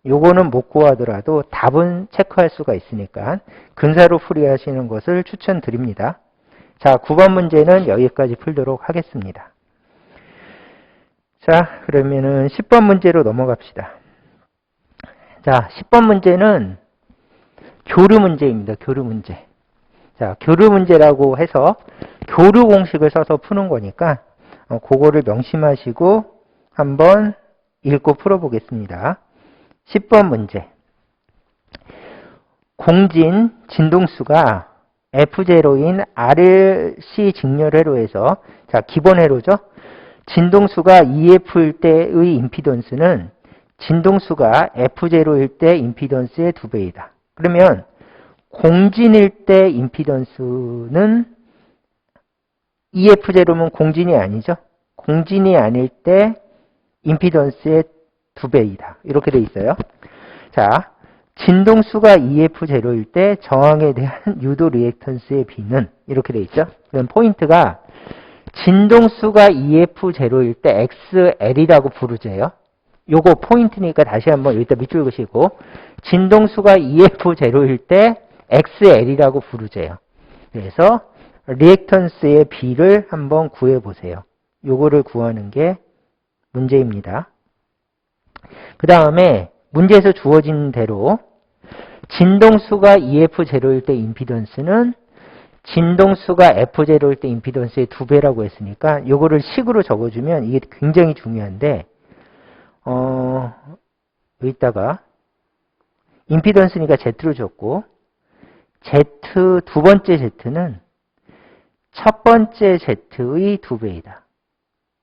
요거는 못 구하더라도 답은 체크할 수가 있으니까 근사로 풀이하시는 것을 추천드립니다. 자, 9번 문제는 여기까지 풀도록 하겠습니다. 자, 그러면은 10번 문제로 넘어갑시다. 자, 10번 문제는 교류 문제입니다. 교류 문제. 자, 교류 문제라고 해서 교류 공식을 써서 푸는 거니까 그거를 명심하시고 한번 읽고 풀어보겠습니다. 10번 문제. 공진 진동수가 F0인 RC 직렬회로에서 자, 기본 회로죠. 진동수가 EF일 때의 임피던스는 진동수가 F0일 때 임피던스의 2배이다. 그러면 공진일 때 임피던스는 EF0면 공진이 아니죠. 공진이 아닐 때 임피던스의 2배이다. 이렇게 돼 있어요. 자, 진동수가 EF0일 때 저항에 대한 유도 리액턴스의 B는 이렇게 돼 있죠. 그럼 포인트가 진동수가 EF0일 때 XL이라고 부르재요. 요거 포인트니까 다시 한번 여기다 밑줄 그시고 진동수가 EF0일 때 XL이라고 부르재요. 그래서 리액턴스의 B를 한번 구해보세요. 요거를 구하는 게 문제입니다. 그 다음에 문제에서 주어진 대로 진동수가 EF0일 때 임피던스는 진동수가 F0일 때 임피던스의 2배라고 했으니까 요거를 식으로 적어주면 이게 굉장히 중요한데 여기다가 임피던스니까 Z로 줬고 Z 두 번째 Z는 첫 번째 Z의 2배이다.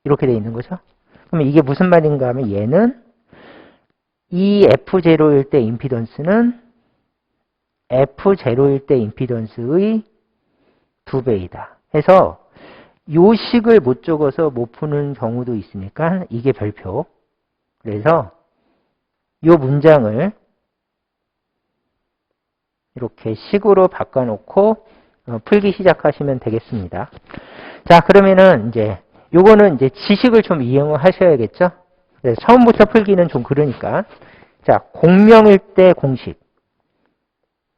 이렇게 되어 있는 거죠. 그러면 이게 무슨 말인가 하면 얘는 이 F0일 때 임피던스는 F0일 때 임피던스의 2배이다. 해서 요 식을 못 적어서 못 푸는 경우도 있으니까 이게 별표. 그래서 요 문장을 이렇게 식으로 바꿔놓고 풀기 시작하시면 되겠습니다. 자, 그러면은 이제 요거는 이제 지식을 좀 이용하셔야겠죠? 그래서 처음부터 풀기는 좀 그러니까. 자, 공명일 때 공식.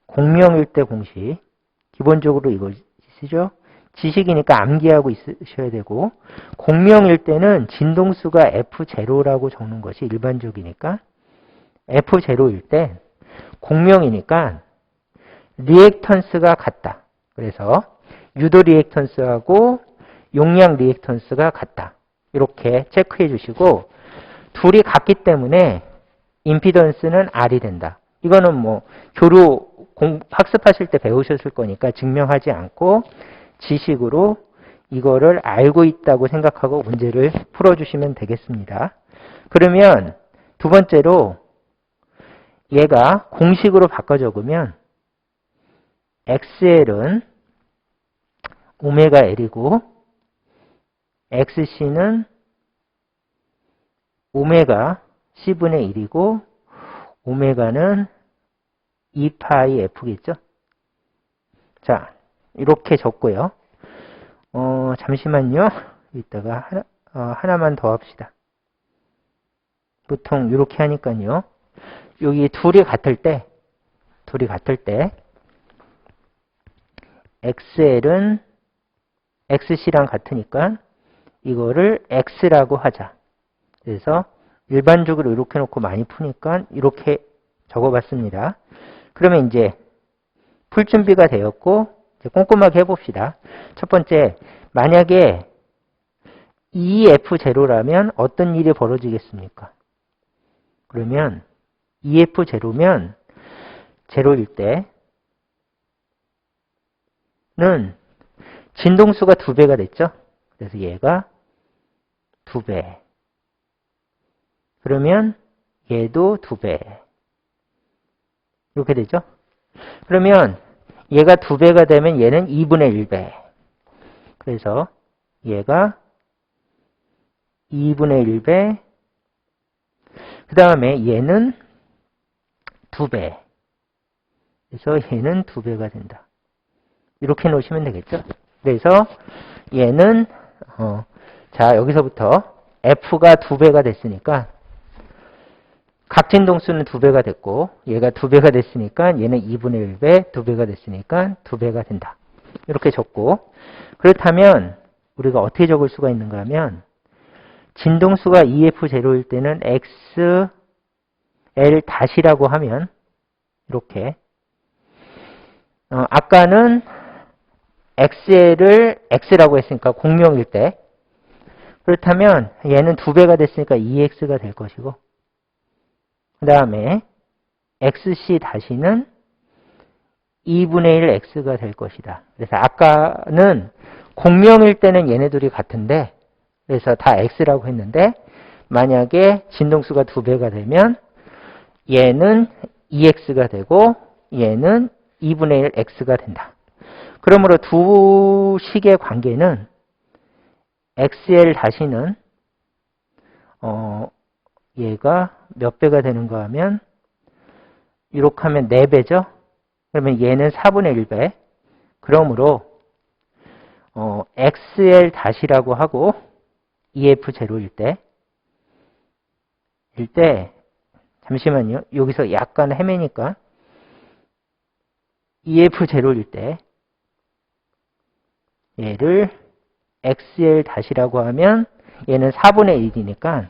공명일 때 공식. 기본적으로 이거 쓰죠? 지식이니까 암기하고 있으셔야 되고, 공명일 때는 진동수가 F0라고 적는 것이 일반적이니까, F0일 때 공명이니까 리액턴스가 같다. 그래서 유도 리액턴스하고 용량 리액턴스가 같다. 이렇게 체크해 주시고, 둘이 같기 때문에 임피던스는 R이 된다. 이거는 뭐 교류 학습하실 때 배우셨을 거니까 증명하지 않고 지식으로 이거를 알고 있다고 생각하고 문제를 풀어주시면 되겠습니다. 그러면 두 번째로 얘가 공식으로 바꿔 적으면 XL은 오메가 L이고 XC는 오메가 C분의 1이고 오메가는 2파이 F겠죠? 자, 이렇게 적고요. 잠시만요. 이따가 하나만 더 합시다. 보통 이렇게 하니까요. 여기 둘이 같을 때 XL은 XC랑 같으니까 이거를 X라고 하자. 그래서 일반적으로 이렇게 놓고 많이 푸니까 이렇게 적어봤습니다. 그러면 이제 풀 준비가 되었고 이제 꼼꼼하게 해봅시다. 첫 번째, 만약에 EF0라면 어떤 일이 벌어지겠습니까? 그러면 EF0면 0일 때는 진동수가 2배가 됐죠? 그래서 얘가 2배. 그러면 얘도 2배. 이렇게 되죠? 그러면 얘가 2배가 되면 얘는 2분의 1배. 그래서 얘가 2분의 1배. 그 다음에 얘는 2배. 그래서 얘는 2배가 된다. 이렇게 놓으시면 되겠죠? 그래서 얘는 자, 여기서부터 F가 2배가 됐으니까 각 진동수는 2배가 됐고 얘가 2배가 됐으니까 얘는 2분의 1배, 2배가 됐으니까 2배가 된다. 이렇게 적고, 그렇다면 우리가 어떻게 적을 수가 있는가 하면 진동수가 EF0일 때는 XL-라고 하면 이렇게 아까는 XL을 X라고 했으니까 공명일 때, 그렇다면 얘는 2배가 됐으니까 EX가 될 것이고, 그 다음에 XC 다시는 2분의 1 X가 될 것이다. 그래서 아까는 공명일 때는 얘네들이 같은데 그래서 다 x라고 했는데 만약에 진동수가 2배가 되면 얘는 2x가 되고 얘는 2분의 1 x가 된다. 그러므로 두 식의 관계는 xl 다시는 얘가 몇 배가 되는가 하면 이렇게 하면 4배죠. 그러면 얘는 4분의 1배. 그러므로 xl 다시라고 하고 EF 제로일 때 잠시만요. 여기서 약간 헤매니까 EF 제로일 때 얘를 XL 다시라고 하면 얘는 4분의 1이니까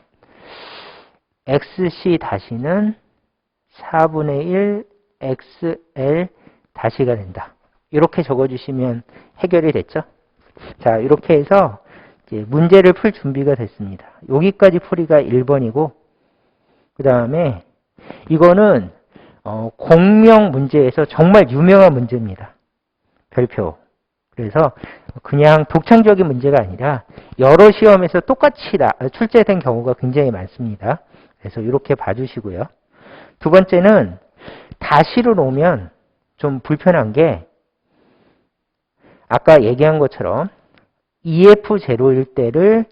XC 다시는 4분의 1 XL 다시가 된다. 이렇게 적어주시면 해결이 됐죠. 자, 이렇게 해서 이제 문제를 풀 준비가 됐습니다. 여기까지 풀이가 1번이고 그 다음에 이거는 공명 문제에서 정말 유명한 문제입니다. 별표. 그래서 그냥 독창적인 문제가 아니라 여러 시험에서 똑같이 출제된 경우가 굉장히 많습니다. 그래서 이렇게 봐주시고요. 두 번째는 다시로 놓으면 좀 불편한 게 아까 얘기한 것처럼 EF0일 때를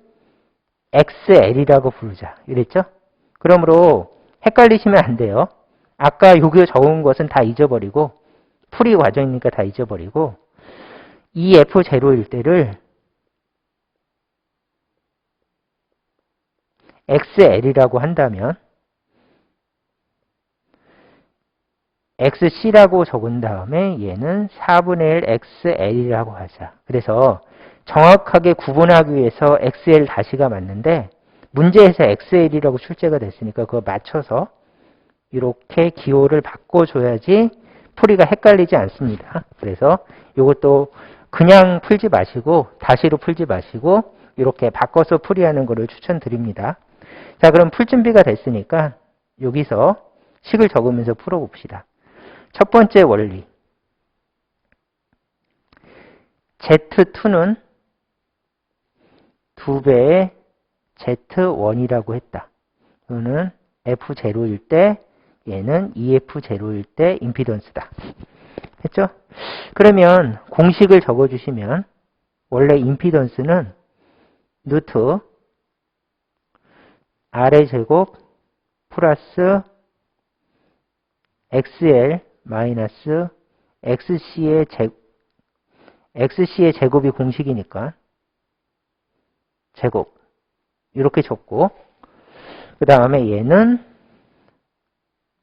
XL이라고 부르자. 이랬죠? 그러므로 헷갈리시면 안 돼요. 아까 여기 적은 것은 다 잊어버리고 풀이 과정이니까 다 잊어버리고 EF0일 때를 XL이라고 한다면 XC라고 적은 다음에 얘는 4분의 1 XL이라고 하자. 그래서 정확하게 구분하기 위해서 XL 다시가 맞는데 문제에서 XL이라고 출제가 됐으니까 그거 맞춰서 이렇게 기호를 바꿔줘야지 풀이가 헷갈리지 않습니다. 그래서 이것도 그냥 풀지 마시고 다시로 풀지 마시고 이렇게 바꿔서 풀이하는 것을 추천드립니다. 자, 그럼 풀 준비가 됐으니까 여기서 식을 적으면서 풀어봅시다. 첫 번째 원리. Z2는 2배의 Z1이라고 했다. 이거는 F0일 때 얘는 EF0일 때 임피던스다. 했죠? 그러면 공식을 적어주시면 원래 임피던스는 루트 R의 제곱 플러스 XL 마이너스 XC의 제곱이 공식이니까 제곱 이렇게 적고 그 다음에 얘는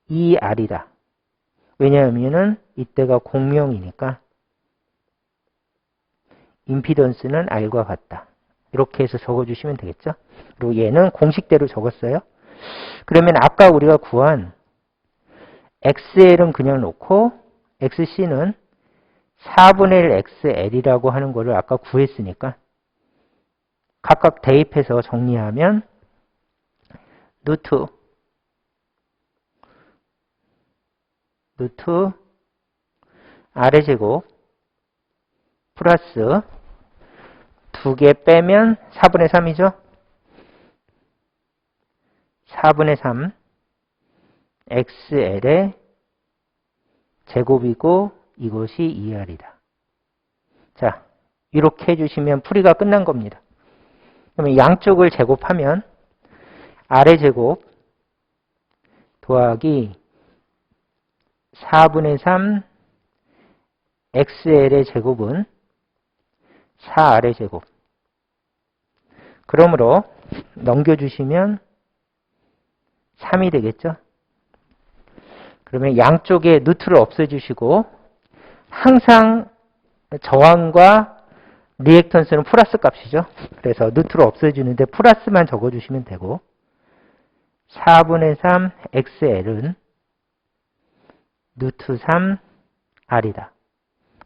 ER이다. 왜냐하면은 이때가 공명이니까 임피던스는 R과 같다. 이렇게 해서 적어주시면 되겠죠. 그리고 얘는 공식대로 적었어요. 그러면 아까 우리가 구한 XL은 그냥 놓고 XC는 4분의 1 XL이라고 하는 거를 아까 구했으니까 각각 대입해서 정리하면 루트 R의 제곱 플러스 2개 빼면 4분의 3이죠. 4분의 3 XL의 제곱이고 이것이 2R이다. 자, 이렇게 해주시면 풀이가 끝난 겁니다. 그러면 양쪽을 제곱하면 R의 제곱 더하기 4분의 3 XL의 제곱은 4R의 제곱. 그러므로 넘겨주시면 3이 되겠죠. 그러면 양쪽에 루트를 없애주시고 항상 저항과 리액턴스는 플러스 값이죠. 그래서 루트를 없애주는데 플러스만 적어주시면 되고 4분의 3 XL은 루트 3 R이다.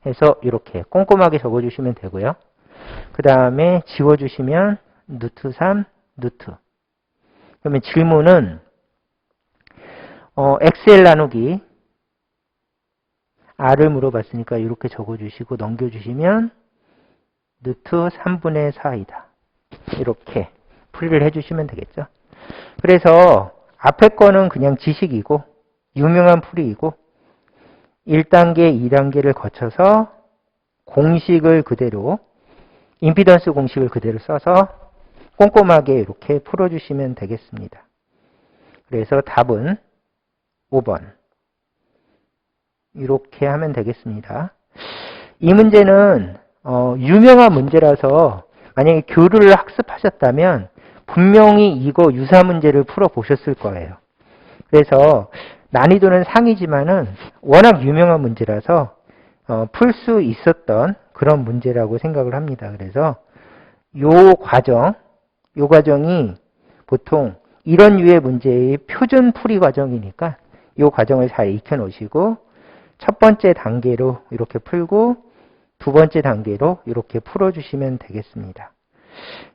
해서 이렇게 꼼꼼하게 적어주시면 되고요. 그 다음에 지워주시면 루트 3 루트. 그러면 질문은 XL 나누기 R을 물어봤으니까 이렇게 적어주시고 넘겨주시면 루트 3분의 4이다. 이렇게 풀이를 해주시면 되겠죠. 그래서 앞에 거는 그냥 지식이고 유명한 풀이이고 1단계, 2단계를 거쳐서 공식을 그대로 임피던스 공식을 그대로 써서 꼼꼼하게 이렇게 풀어주시면 되겠습니다. 그래서 답은 5번 이렇게 하면 되겠습니다. 이 문제는 유명한 문제라서 만약에 교류를 학습하셨다면 분명히 이거 유사 문제를 풀어보셨을 거예요. 그래서 난이도는 상이지만은 워낙 유명한 문제라서 풀 수 있었던 그런 문제라고 생각을 합니다. 그래서 요 과정이 보통 이런 유의 문제의 표준 풀이 과정이니까 요 과정을 잘 익혀 놓으시고 첫 번째 단계로 이렇게 풀고 두 번째 단계로 이렇게 풀어주시면 되겠습니다.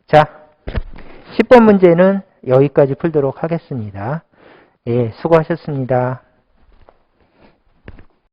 자, 10번 문제는 여기까지 풀도록 하겠습니다. 예, 수고하셨습니다.